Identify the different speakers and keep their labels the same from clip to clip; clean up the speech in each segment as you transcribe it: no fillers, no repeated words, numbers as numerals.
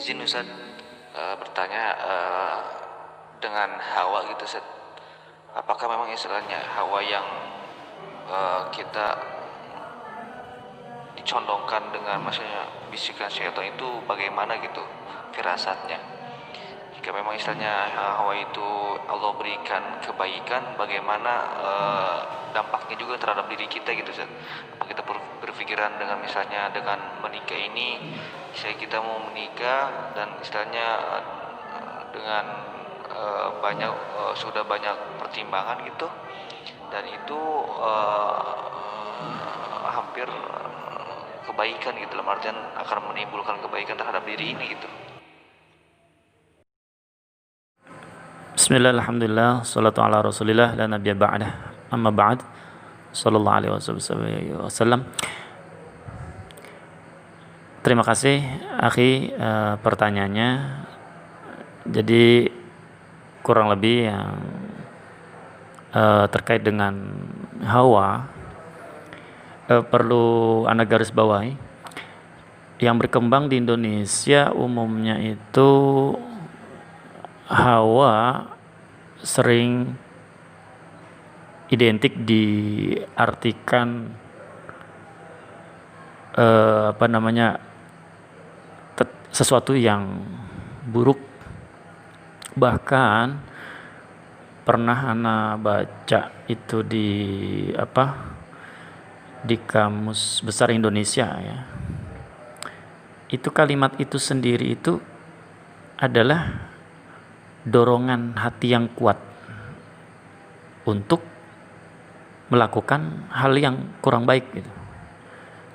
Speaker 1: Izin Ustaz bertanya dengan Hawa gitu Ustaz. Apakah memang istilahnya Hawa yang kita dicondongkan dengan maksudnya bisikan syaitan itu bagaimana gitu firasatnya? Jika memang istilahnya Hawa itu Allah berikan kebaikan, bagaimana dampaknya juga terhadap diri kita gitu Ustaz? Apa kita berpikiran dengan misalnya dengan menikah ini, misalnya kita mau menikah dan istilahnya dengan sudah banyak pertimbangan gitu, dan itu hampir kebaikan gitu, dalam artian akan menimbulkan kebaikan terhadap diri ini gitu.
Speaker 2: Bismillah, alhamdulillah, salatu ala rasulillah, la nabiyya ba'dah, amma ba'd, sallallahu alaihi wasallam. Terima kasih akhi pertanyaannya. Jadi kurang lebih yang terkait dengan Hawa, perlu Anda garis bawahi, yang berkembang di Indonesia umumnya itu Hawa sering identik diartikan sesuatu yang buruk. Bahkan pernah ana baca itu di Kamus Besar Indonesia ya. Itu kalimat itu sendiri itu adalah dorongan hati yang kuat untuk melakukan hal yang kurang baik gitu.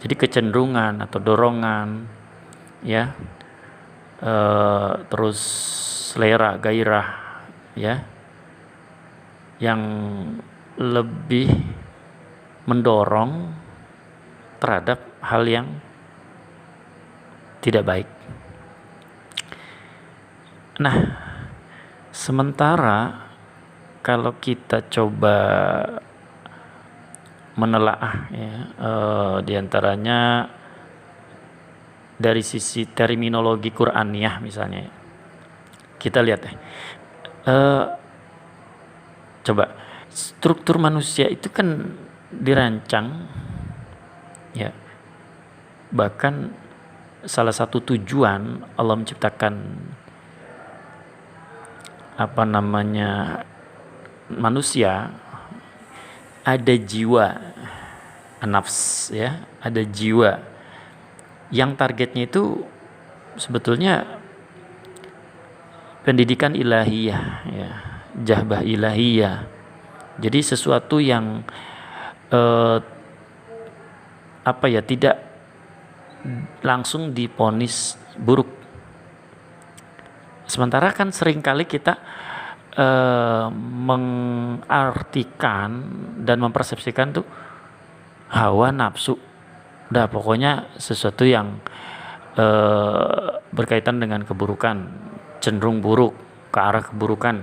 Speaker 2: Jadi kecenderungan atau dorongan ya, terus selera, gairah ya, yang lebih mendorong terhadap hal yang tidak baik. Nah, sementara kalau kita coba menelaah ya, diantaranya dari sisi terminologi Qur'aniyah misalnya, kita lihat coba struktur manusia itu kan dirancang ya, bahkan salah satu tujuan Allah menciptakan manusia, ada jiwa nafs ya, ada jiwa yang targetnya itu sebetulnya pendidikan ilahiyah ya, jahbah ilahiyah. Jadi sesuatu yang tidak langsung diponis buruk. Sementara kan seringkali kita mengartikan dan mempersepsikan tuh hawa nafsu, udah pokoknya sesuatu yang berkaitan dengan keburukan, cenderung buruk, ke arah keburukan,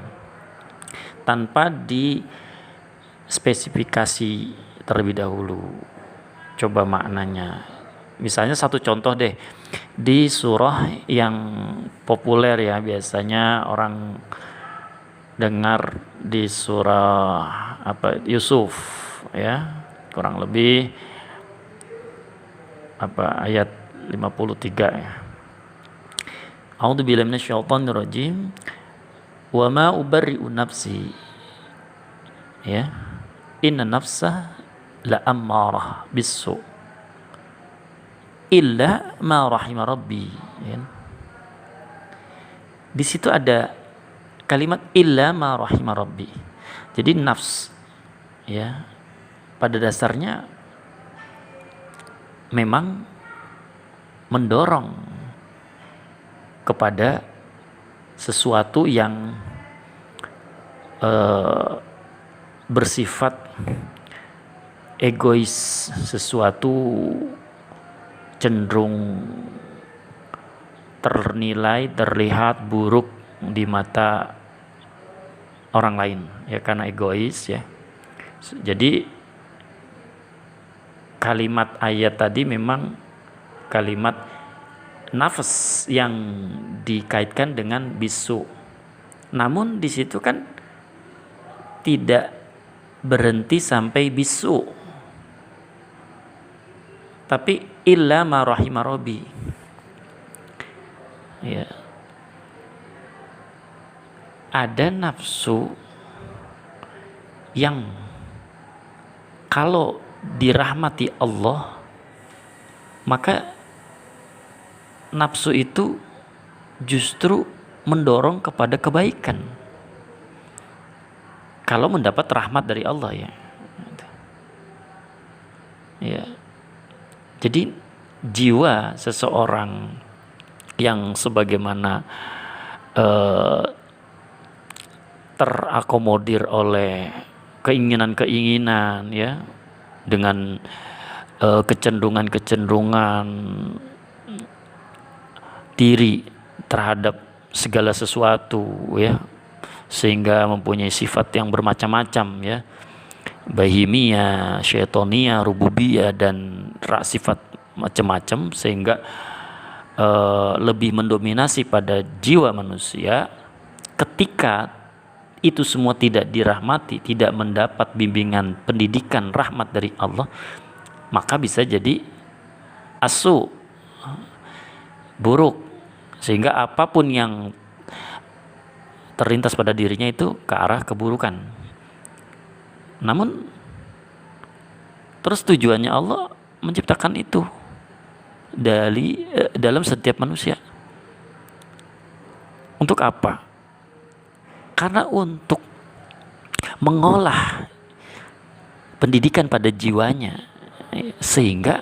Speaker 2: tanpa dispesifikasi terlebih dahulu. Coba maknanya. Misalnya satu contoh deh, di surah yang populer ya, biasanya orang dengar di surah Yusuf ya, kurang lebih ayat 53 ya. A'udzubillahi minasyaitonirrajim. Wa ma ubarri'u nafsi ya, inna nafsa la ammarah bisu illa ma rahima rabbi ya. Di situ ada kalimat illa ma rahima rabbi. Jadi nafs ya, pada dasarnya memang mendorong kepada sesuatu yang bersifat egois, sesuatu cenderung terlihat buruk di mata orang lain ya, karena egois ya. Jadi kalimat ayat tadi memang kalimat nafas yang dikaitkan dengan bisu. Namun di situ kan tidak berhenti sampai bisu, tapi illa ma rahima rabbi. Ya. Ada nafsu yang kalau dirahmati Allah, maka nafsu itu justru mendorong kepada kebaikan kalau mendapat rahmat dari Allah, ya. Ya. Jadi jiwa seseorang yang sebagaimana terakomodir oleh keinginan-keinginan, ya, dengan kecenderungan-kecenderungan diri terhadap segala sesuatu, ya, sehingga mempunyai sifat yang bermacam-macam, ya, bahimia, syaitonia, rububiyah, dan sifat macam-macam, sehingga lebih mendominasi pada jiwa manusia. Ketika itu semua tidak dirahmati, tidak mendapat bimbingan pendidikan rahmat dari Allah, maka bisa jadi asu, buruk, sehingga apapun yang terlintas pada dirinya itu ke arah keburukan. Namun terus tujuannya Allah menciptakan itu dalam setiap manusia. Untuk apa? Karena untuk mengolah pendidikan pada jiwanya, sehingga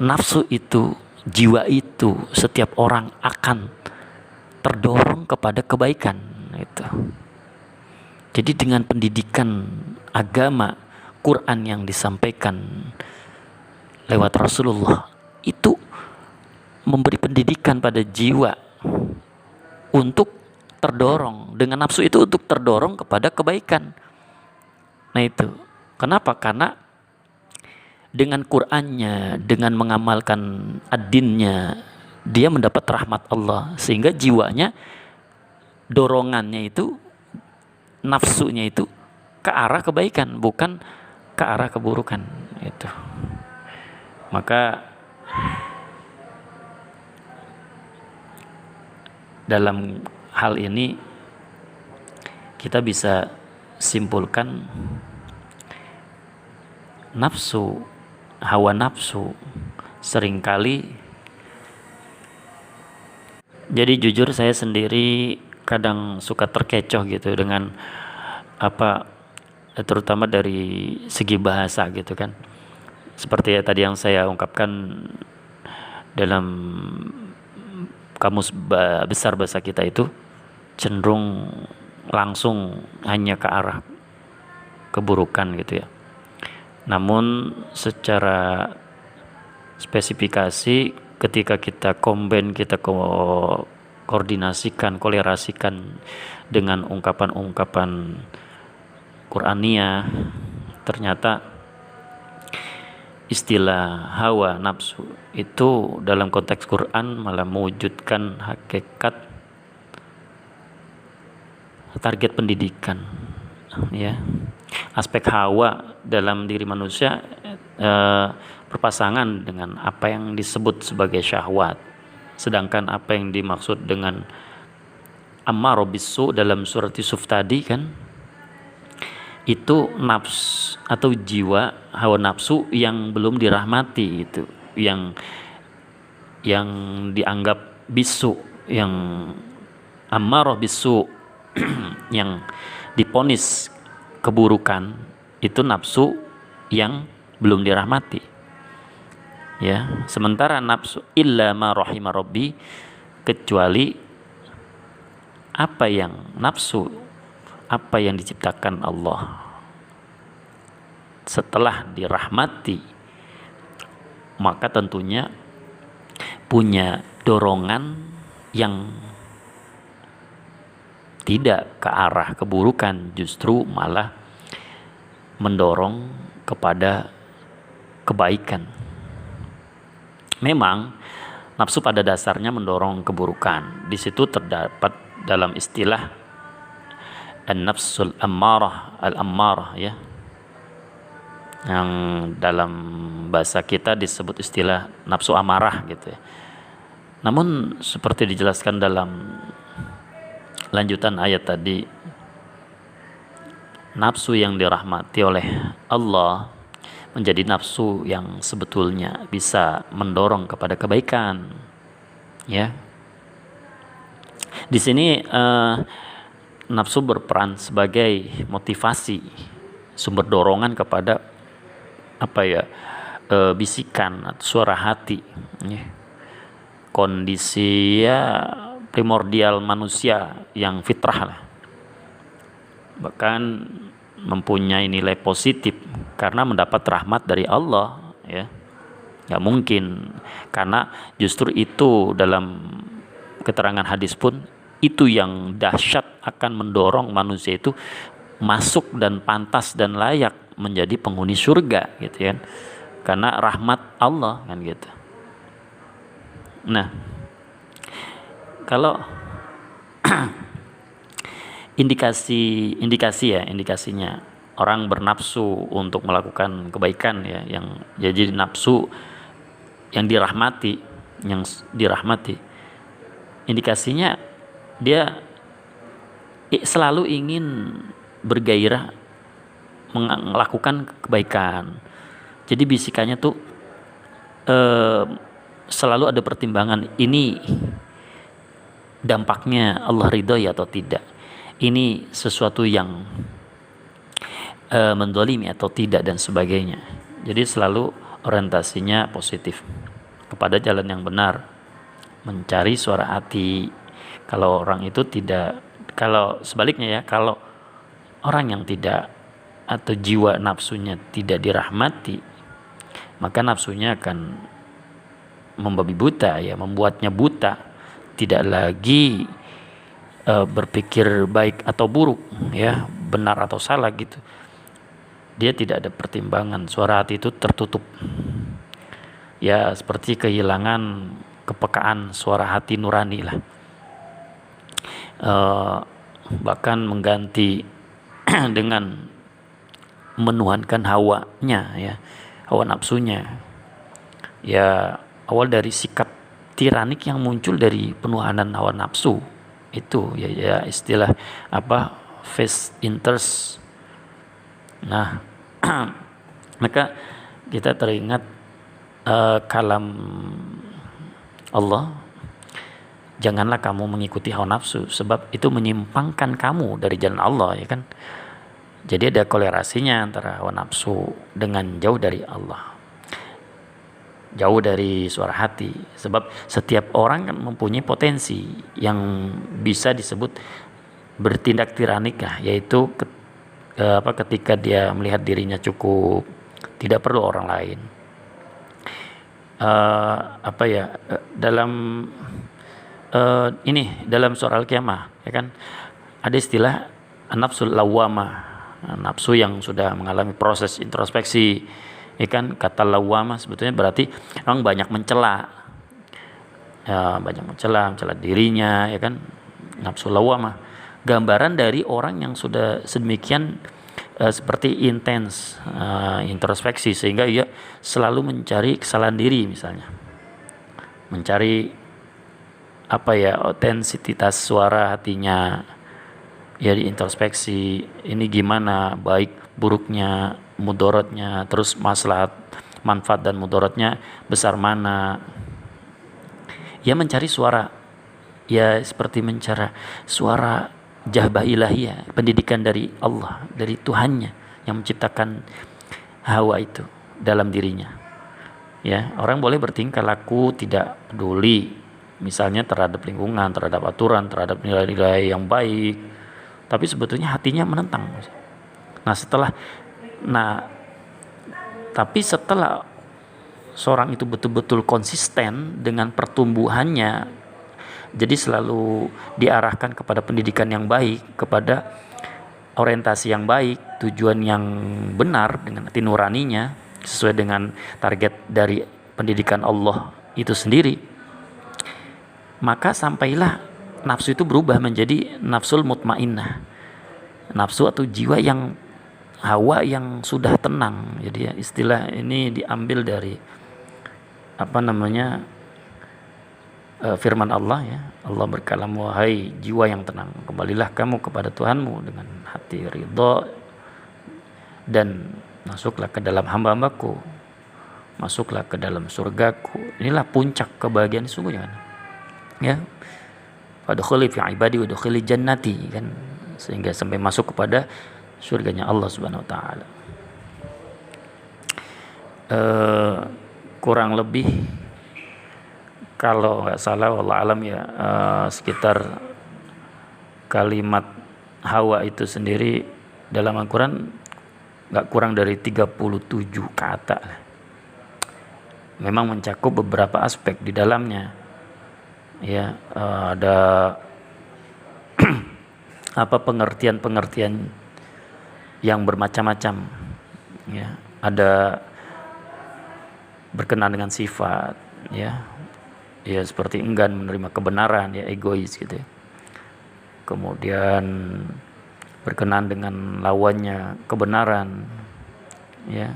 Speaker 2: nafsu itu, jiwa itu, setiap orang akan terdorong kepada kebaikan. Itu. Jadi dengan pendidikan agama, Quran yang disampaikan lewat Rasulullah, itu memberi pendidikan pada jiwa untuk terdorong, dengan nafsu itu untuk terdorong kepada kebaikan. Nah itu, kenapa? Karena dengan Qur'annya, dengan mengamalkan ad-dinnya, dia mendapat rahmat Allah, sehingga jiwanya, dorongannya itu, nafsunya itu ke arah kebaikan, bukan ke arah keburukan. Itu. Maka dalam hal ini kita bisa simpulkan nafsu, hawa nafsu seringkali, jadi jujur saya sendiri kadang suka terkecoh gitu dengan terutama dari segi bahasa gitu kan, seperti tadi yang saya ungkapkan, dalam kamus besar bahasa kita itu cenderung langsung hanya ke arah keburukan gitu ya. Namun secara spesifikasi, ketika kita combine, kita koordinasikan, kolerasikan dengan ungkapan-ungkapan Qur'aniyah, ternyata istilah hawa nafsu itu dalam konteks Quran malah mewujudkan hakikat target pendidikan, ya. Aspek hawa dalam diri manusia berpasangan dengan apa yang disebut sebagai syahwat, sedangkan apa yang dimaksud dengan ammarah bisu dalam surat Yusuf tadi kan, itu nafs atau jiwa, hawa nafsu yang belum dirahmati, itu yang dianggap bisu, yang ammarah bisu, yang diponis keburukan, itu nafsu yang belum dirahmati, ya. Sementara nafsu illa ma rahima rabbi, kecuali apa yang nafsu, apa yang diciptakan Allah setelah dirahmati, maka tentunya punya dorongan yang tidak ke arah keburukan, justru malah mendorong kepada kebaikan. Memang nafsu pada dasarnya mendorong keburukan. Di situ terdapat dalam istilah an-nafsul ammarah, al-ammarah ya, yang dalam bahasa kita disebut istilah nafsu amarah gitu ya. Namun seperti dijelaskan dalam lanjutan ayat tadi, nafsu yang dirahmati oleh Allah menjadi nafsu yang sebetulnya bisa mendorong kepada kebaikan. Ya, di sini nafsu berperan sebagai motivasi, sumber dorongan kepada bisikan atau suara hati. Ya. Kondisi primordial manusia yang fitrah lah. Bahkan mempunyai nilai positif karena mendapat rahmat dari Allah ya. Nggak mungkin, karena justru itu dalam keterangan hadis pun itu yang dahsyat akan mendorong manusia itu masuk dan pantas dan layak menjadi penghuni surga gitu kan, karena rahmat Allah kan gitu. Nah, kalau indikasinya orang bernafsu untuk melakukan kebaikan ya, yang jadi nafsu yang dirahmati, indikasinya dia selalu ingin bergairah melakukan kebaikan. Jadi bisikannya tuh selalu ada pertimbangan, ini dampaknya Allah ridhoi atau tidak, ini sesuatu yang mendolimi atau tidak, dan sebagainya. Jadi selalu orientasinya positif kepada jalan yang benar, mencari suara hati. Kalau orang itu tidak, kalau sebaliknya ya, kalau orang yang tidak atau jiwa nafsunya tidak dirahmati, maka nafsunya akan membabi buta ya, membuatnya buta, tidak lagi berpikir baik atau buruk ya, benar atau salah gitu. Dia tidak ada pertimbangan, suara hati itu tertutup ya, seperti kehilangan kepekaan suara hati nurani lah. Bahkan mengganti dengan menuhankan hawanya ya, hawa nafsunya ya. Awal dari sikap tiranik yang muncul dari penuhanan hawa nafsu itu ya istilah face interest. Nah, maka kita teringat kalam Allah, janganlah kamu mengikuti hawa nafsu sebab itu menyimpangkan kamu dari jalan Allah ya kan. Jadi ada kolerasinya antara hawa nafsu dengan jauh dari Allah, jauh dari suara hati. Sebab setiap orang kan mempunyai potensi yang bisa disebut bertindak tiranik lah, yaitu ketika dia melihat dirinya cukup, tidak perlu orang lain. Dalam surah Al-Qiyamah ya kan, ada istilah an-nafsul lawwamah, nafsu yang sudah mengalami proses introspeksi ya kan. Kata lawwamah sebetulnya berarti orang banyak mencela ya, mencela dirinya ya kan. Nafsu lawwamah gambaran dari orang yang sudah sedemikian seperti intens introspeksi, sehingga ia selalu mencari kesalahan diri, misalnya mencari otentisitas suara hatinya ya, diintrospeksi ini gimana baik buruknya, mudaratnya, terus maslahat, manfaat dan mudaratnya besar mana. Ya mencari suara ya, seperti mencari suara jahbah ilahiyah, pendidikan dari Allah, dari Tuhannya yang menciptakan hawa itu dalam dirinya. Ya, orang boleh bertingkah laku tidak peduli misalnya terhadap lingkungan, terhadap aturan, terhadap nilai-nilai yang baik, tapi sebetulnya hatinya menentang. Tapi setelah seorang itu betul-betul konsisten dengan pertumbuhannya, jadi selalu diarahkan kepada pendidikan yang baik, kepada orientasi yang baik, tujuan yang benar dengan hati nuraninya, sesuai dengan target dari pendidikan Allah itu sendiri. maka sampailah nafsu itu berubah menjadi nafsul mutmainnah, nafsu atau jiwa yang hawa yang sudah tenang. Jadi ya, istilah ini diambil dari apa namanya, firman Allah ya. Allah berkalam, wahai jiwa yang tenang, kembalilah kamu kepada Tuhanmu dengan hati ridho dan masuklah ke dalam hamba-hambaku, masuklah ke dalam surgaku. Inilah puncak kebahagiaan sesungguhnya kan. Ya, fadkhuli fi ibadi wadkhuli jannati kan, sehingga sampai masuk kepada surganya Allah Subhanahu wa taala. Kurang lebih kalau nggak salah wallah alam ya, sekitar kalimat hawa itu sendiri dalam Al-Quran nggak kurang dari 37 kata. Memang mencakup beberapa aspek di dalamnya ya. Ada apa, pengertian-pengertian yang bermacam-macam ya. Ada berkenaan dengan sifat ya, ya seperti enggan menerima kebenaran ya, egois gitu ya. Kemudian berkenaan dengan lawannya kebenaran ya.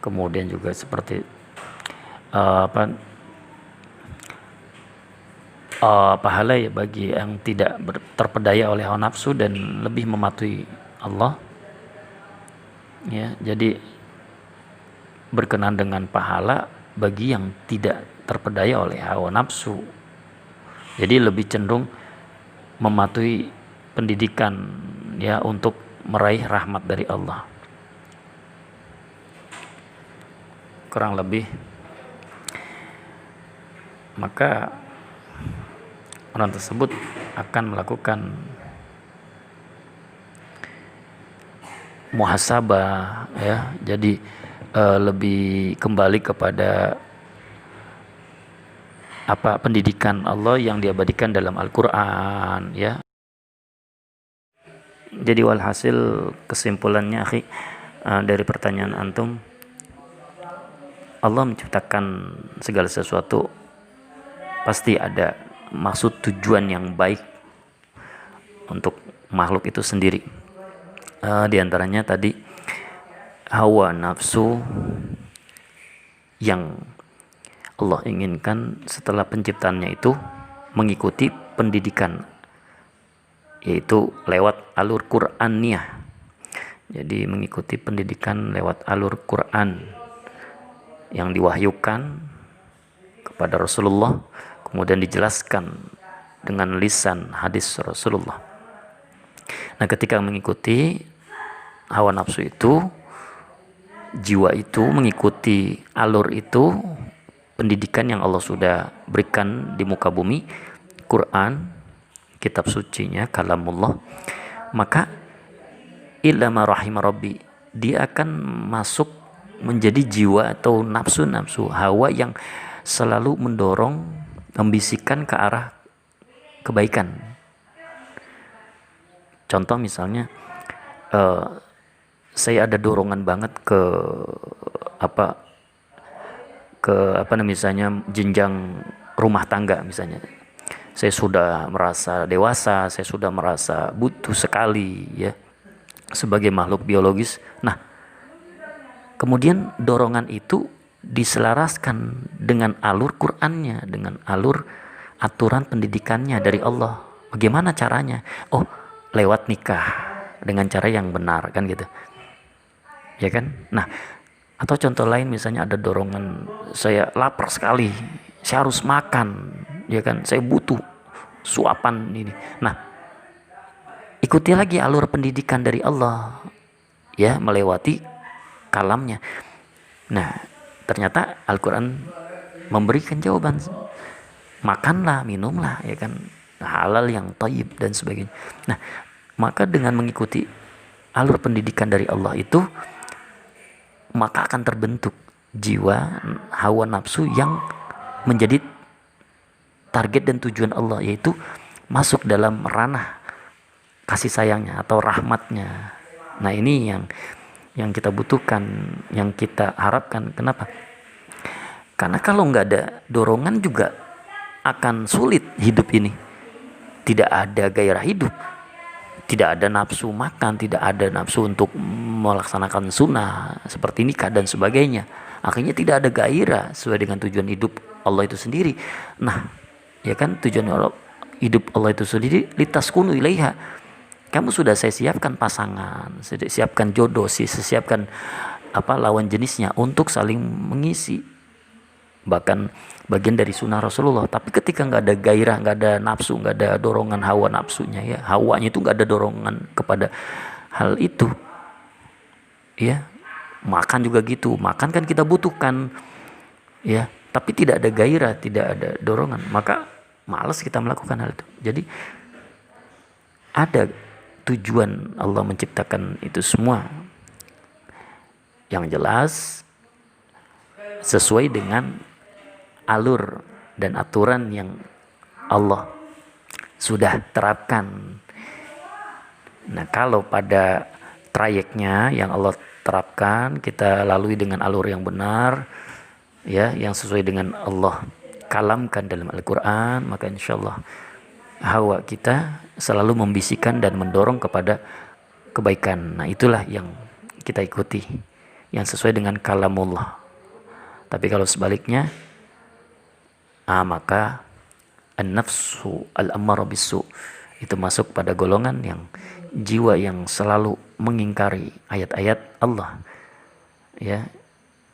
Speaker 2: Kemudian juga seperti pahala ya bagi yang tidak terpedaya oleh hawa nafsu dan lebih mematuhi Allah ya. Jadi berkenaan dengan pahala bagi yang tidak terpedaya oleh hawa nafsu, jadi lebih cenderung mematuhi pendidikan ya untuk meraih rahmat dari Allah. Kurang lebih maka orang tersebut akan melakukan muhasabah ya. Jadi lebih kembali kepada apa, pendidikan Allah yang diabadikan dalam Al-Quran ya. Jadi walhasil kesimpulannya akhi, dari pertanyaan antum, Allah menciptakan segala sesuatu pasti ada maksud tujuan yang baik untuk makhluk itu sendiri. Di antaranya tadi hawa nafsu yang Allah inginkan setelah penciptaannya itu mengikuti pendidikan, yaitu lewat alur Qur'aniyah. Jadi mengikuti pendidikan lewat alur Quran yang diwahyukan kepada Rasulullah, kemudian dijelaskan dengan lisan hadis Rasulullah. Nah, ketika mengikuti hawa nafsu itu, jiwa itu mengikuti alur itu, pendidikan yang Allah sudah berikan di muka bumi, Quran, kitab sucinya, kalamullah, maka illa ma rahima rabbi, dia akan masuk menjadi jiwa atau nafsu-nafsu hawa yang selalu mendorong, membisikkan ke arah kebaikan. Contoh misalnya, saya ada dorongan banget ke misalnya jenjang rumah tangga misalnya. Saya sudah merasa dewasa, saya sudah merasa butuh sekali ya sebagai makhluk biologis. Nah, kemudian dorongan itu diselaraskan dengan alur Qur'annya, dengan alur aturan pendidikannya dari Allah. Bagaimana caranya? Oh, lewat nikah dengan cara yang benar kan gitu. Ya kan? Nah, atau contoh lain misalnya ada dorongan, saya lapar sekali, saya harus makan, ya kan? Saya butuh suapan ini. Nah, ikuti lagi alur pendidikan dari Allah ya, melewati kalamnya. Nah, ternyata Al-Quran memberikan jawaban, makanlah, minumlah ya kan, halal yang thayyib dan sebagainya. Nah, maka dengan mengikuti alur pendidikan dari Allah itu, maka akan terbentuk jiwa hawa nafsu yang menjadi target dan tujuan Allah, yaitu masuk dalam ranah kasih sayangnya atau rahmatnya. Nah, ini yang kita butuhkan, yang kita harapkan. Kenapa? Karena kalau nggak ada dorongan juga akan sulit hidup ini. Tidak ada gairah hidup, tidak ada nafsu makan, tidak ada nafsu untuk melaksanakan sunnah seperti nikah dan sebagainya. Akhirnya tidak ada gairah sesuai dengan tujuan hidup Allah itu sendiri. Nah, ya kan, tujuan hidup Allah itu sendiri litaskunu ilaiha. Kamu sudah saya siapkan pasangan, sudah siapkan jodoh, siapkan lawan jenisnya untuk saling mengisi. Bahkan bagian dari sunnah Rasulullah. Tapi ketika nggak ada gairah, nggak ada nafsu, nggak ada dorongan hawa nafsunya, ya hawanya itu nggak ada dorongan kepada hal itu, ya. Makan juga gitu, makan kan kita butuhkan, ya, tapi tidak ada gairah, tidak ada dorongan, maka malas kita melakukan hal itu. Jadi ada tujuan Allah menciptakan itu semua, yang jelas sesuai dengan alur dan aturan yang Allah sudah terapkan. Nah, kalau pada trayeknya yang Allah terapkan, kita lalui dengan alur yang benar, ya, yang sesuai dengan Allah kalamkan dalam Al-Quran, maka insya Allah hawa kita selalu membisikkan dan mendorong kepada kebaikan. Nah, itulah yang kita ikuti, yang sesuai dengan kalamullah. Tapi kalau sebaliknya, maka an-nafsu al-ammarah bisu itu masuk pada golongan yang jiwa yang selalu mengingkari ayat-ayat Allah, ya,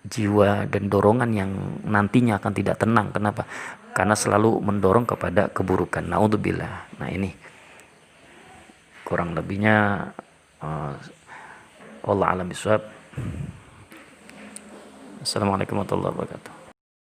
Speaker 2: jiwa dan dorongan yang nantinya akan tidak tenang. Kenapa? Karena selalu mendorong kepada keburukan. Naudzubillah. Nah, ini kurang lebihnya wallahu a'lam bishawab. Assalamualaikum warahmatullahi wabarakatuh.